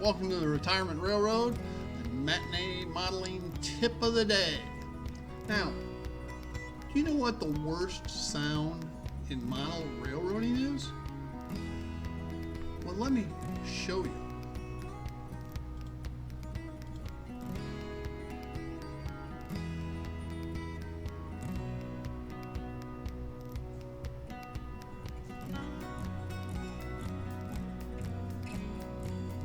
Welcome to the Retirement Railroad, the Matinee Modeling Tip of the Day. Now, do you know what the worst sound in model railroading is? Well, let me show you.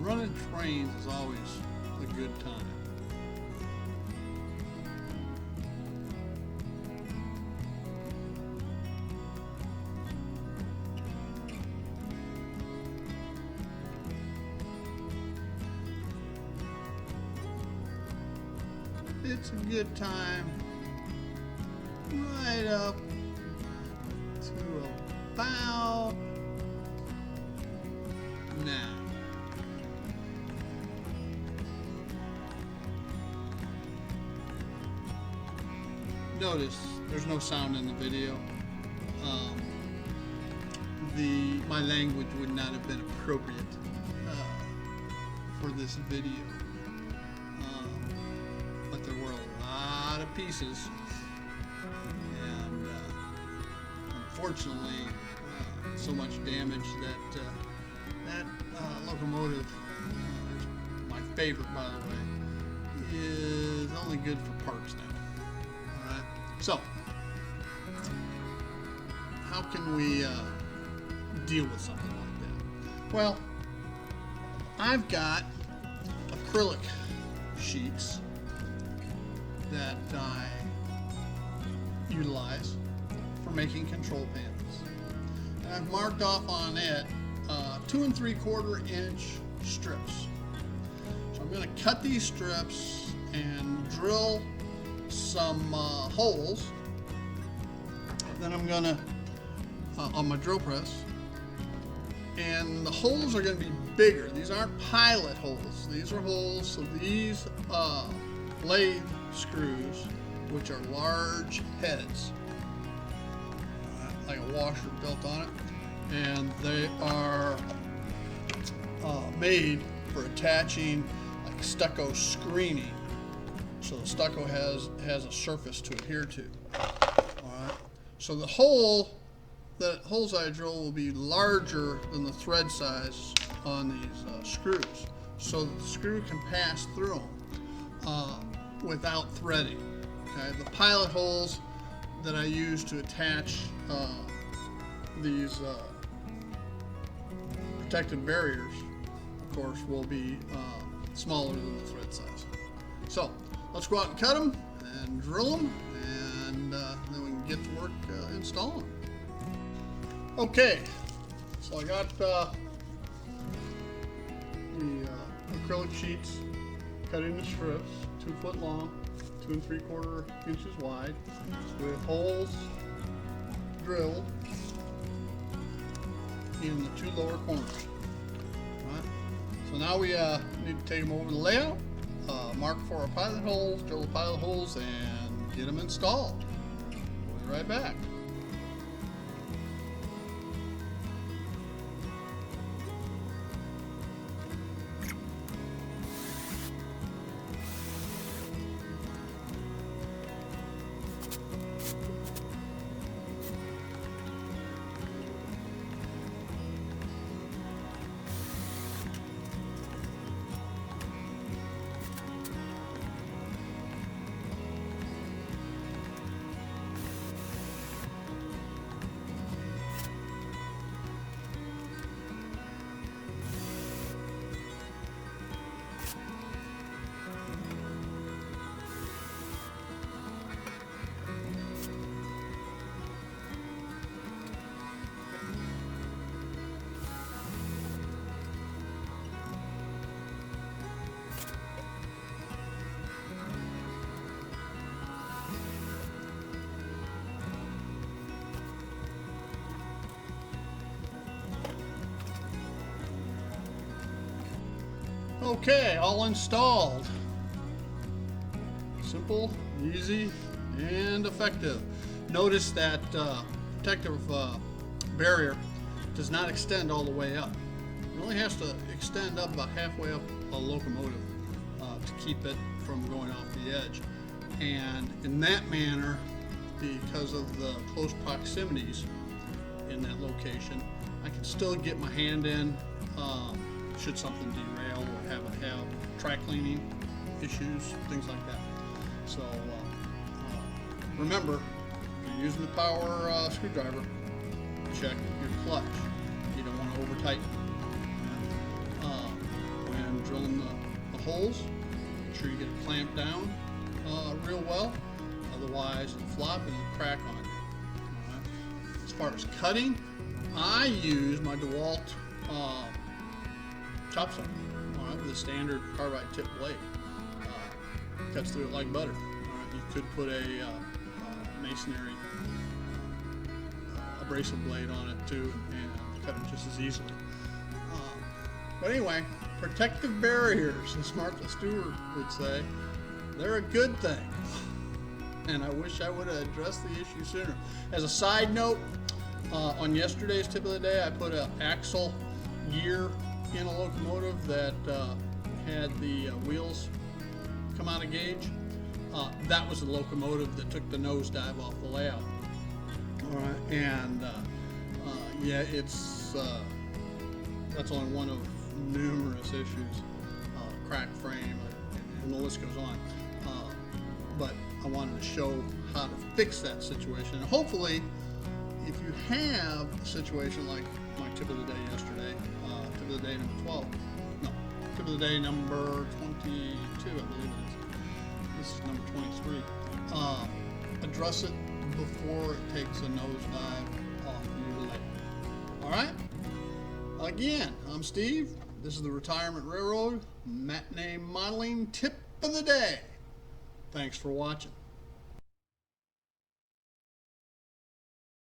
Running trains is always a good time. It's a good time right up to about now. Notice there's no sound in the video. My language would not have been appropriate for this video, but there were a lot of pieces, and unfortunately, so much damage that that locomotive, my favorite by the way, is only good for parks now. So, how can we deal with something like that? Well, I've got acrylic sheets that I utilize for making control panels. And I've marked off on it 2 3/4 inch strips. So I'm going to cut these strips and drill some holes. Then I'm gonna on my drill press, and the holes are going to be bigger. These aren't pilot holes. These are holes. So these lathe screws, which are large heads, like a washer built on it, and they are made for attaching like stucco screening. So the stucco has a surface to adhere to. All right. So the holes I drill will be larger than the thread size on these screws, so that the screw can pass through them without threading. Okay. The pilot holes that I use to attach these protective barriers, of course, will be smaller than the thread size. So let's go out and cut them and drill them, and then we can get to work installing them. Okay, so I got the acrylic sheets cut into strips, 2 foot long, 2 3/4 inches wide, with holes drilled in the 2 lower corners. All right. So now we need to take them over the layout. Mark for our pilot holes, drill the pilot holes, and get them installed. We'll be right back. Okay, all installed. Simple, easy, and effective. Notice that protective barrier does not extend all the way up. It only has to extend up about halfway up a locomotive to keep it from going off the edge. And in that manner, because of the close proximities in that location, I can still get my hand in should something derail or have track cleaning issues, things like that. So remember, if you're using the power screwdriver, check your clutch. You don't want to over tighten. When drilling the holes, make sure you get it clamped down real well. Otherwise, it'll flop and it'll crack on you. All right. As far as cutting, I use my DeWalt chop saw, with a standard carbide tip blade. Cuts through it like butter. You could put a masonry abrasive blade on it too, and cut it just as easily. But anyway, protective barriers, as Martha Stewart would say, they're a good thing. And I wish I would have addressed the issue sooner. As a side note, on yesterday's tip of the day, I put an axle gear in a locomotive that had the wheels come out of gauge. That was the locomotive that took the nosedive off the layout. All right, and yeah, it's that's only one of numerous issues, cracked frame, and the list goes on. But I wanted to show how to fix that situation. And hopefully, if you have a situation like my tip of the day yesterday, tip of the day number 12, no, tip of the day number 22, I believe it is. This is number 23. Address it before it takes a nosedive off your leg. All right? Again, I'm Steve. This is the Retirement Railroad Matinee Modeling Tip of the Day. Thanks for watching.